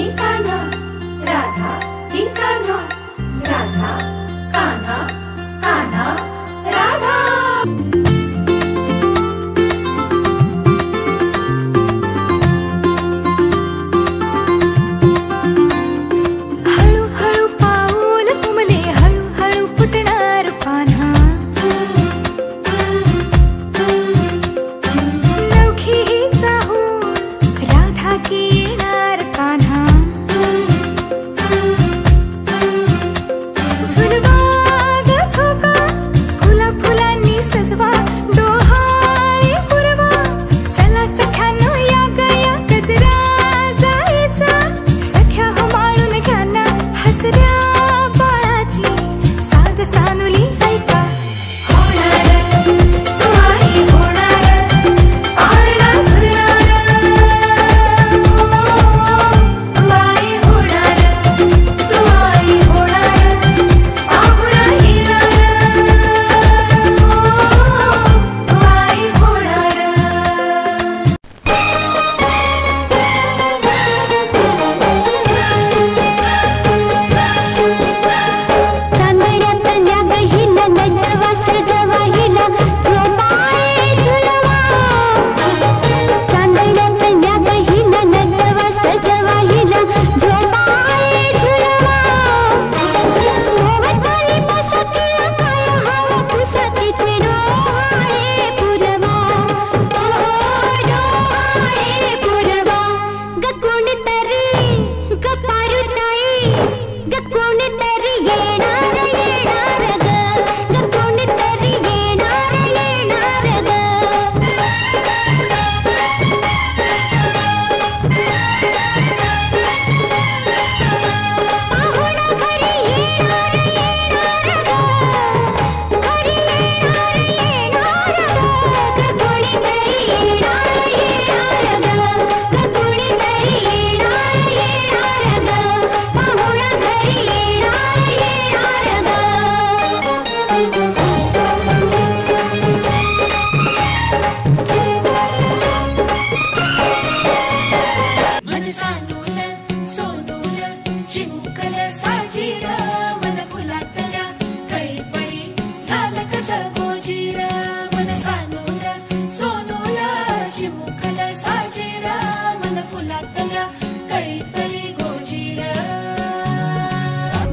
की कान्हा, राधा की कान्हा, राधा कान्हा, कान्हा राधा।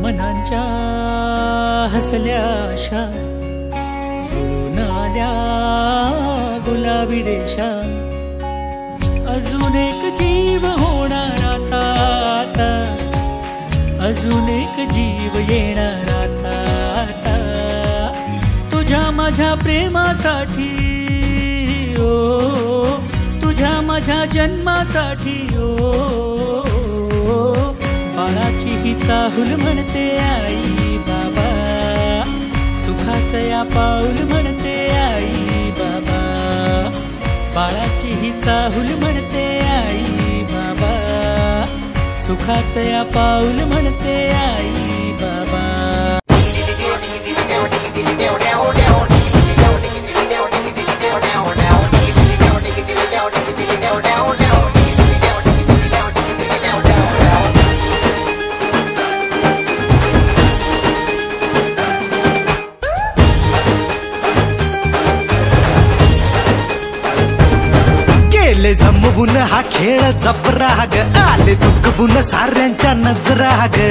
मनांच्या हसल्या आशा जुळून आल्या गुलाबी रेषा अजून एक जीव होणार आता आता अजून एक जीव येणार आता आता तुझ्या माझ्या प्रेमासाठी ओ तुझ्या माझ्या जन्मासाठी ओ बाळाची ही चाहूल म्हणते आई बाबा सुखाचं या पाऊल म्हणते आई बाबा बाळाची ही चाहूल म्हणते आई बाबा सुखाचं या पाऊल म्हणते आई बाबा गेले जमवून हा खेळ जबरा ग आले चुकवून साऱ्यांच्या नजरा ग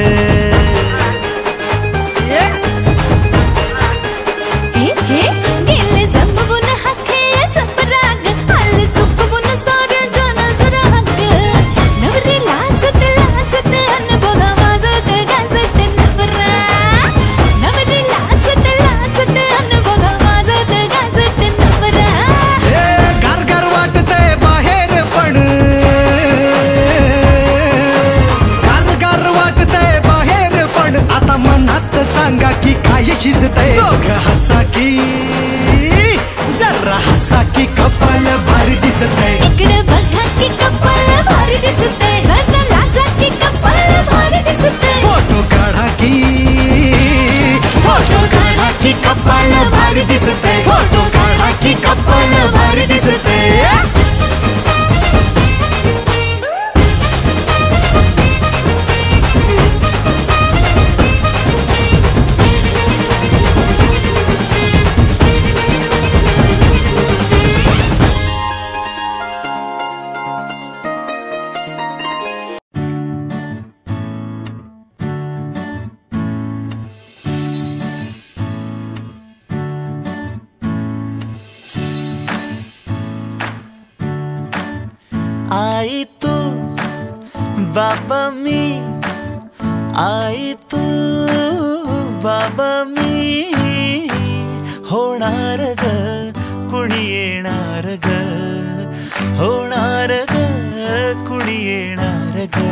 गेले जमवून हा खेळ जबरा ग आले चुकवून साऱ्यांच्या नजरा ग नवरी लाजत लाजत अन बघा माझत गाजत नवरा नवरी लाजत लाजत अन बघा माझत गाजत नवरा गार गार वाटतंय बाहेर पण गार गार वाटतंय बाहेर पण आता मनात सांगा की काय शिजतंय दोघं हसा की जरा हसा की कपाल भारी दिसतंय इकडे बघा की कपाल भारी दिसतंय जरा लाजा की कपाल भारी दिसतंय फोटो काढा की कपाल भारी दिसतंय फोटो काढा की कपाल भारी दिसतंय आई तू बाबा मी, आई तू बाबा मी, होणार ग कुणी येणार ग, होणार ग कुणी येणार ग.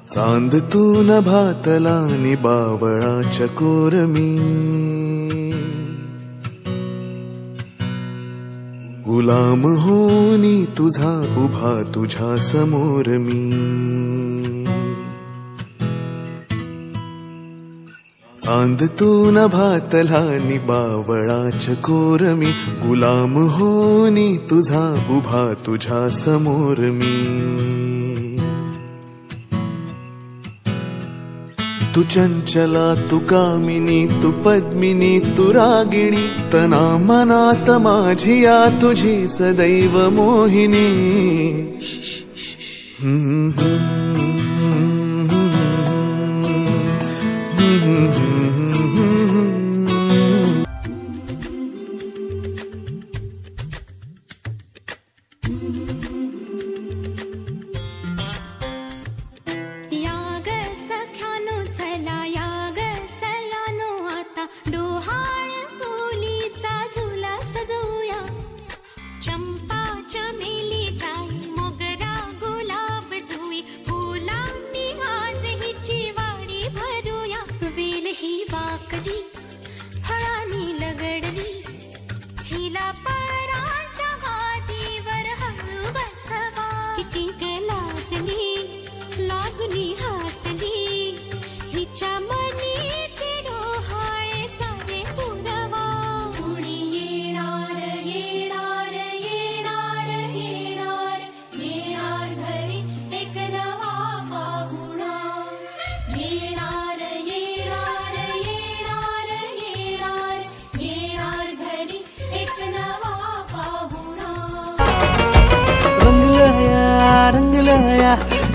चांद तू नभातला नि बावळाच्या कोरमी, गुलाम होनी तुझा उभा तुझ्या समोर मी. चांद तू नभातला नि बावळाच्या कोरमी, गुलाम होनी तुझा उभा तुझ्या समोर मी. तू चंचला तू कामिनी तू पद्मिनी तू रागिणी, तना मनात माझिया तुझी सदैव मोहिनी.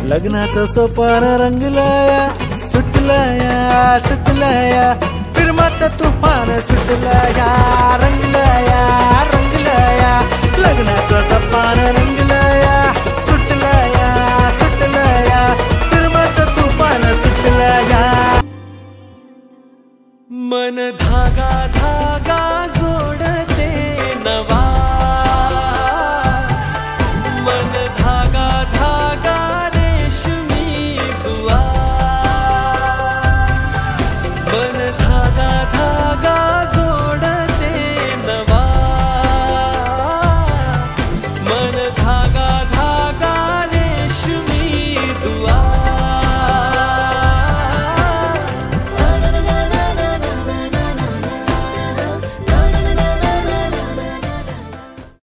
लग्नाचं सोपान रंगलाया, सुटलाया सुटलाया, प्रेमाचं तुफान सुटलाया, रंगलाया रंगलाया, लग्नाचं सोपान रंगलाया.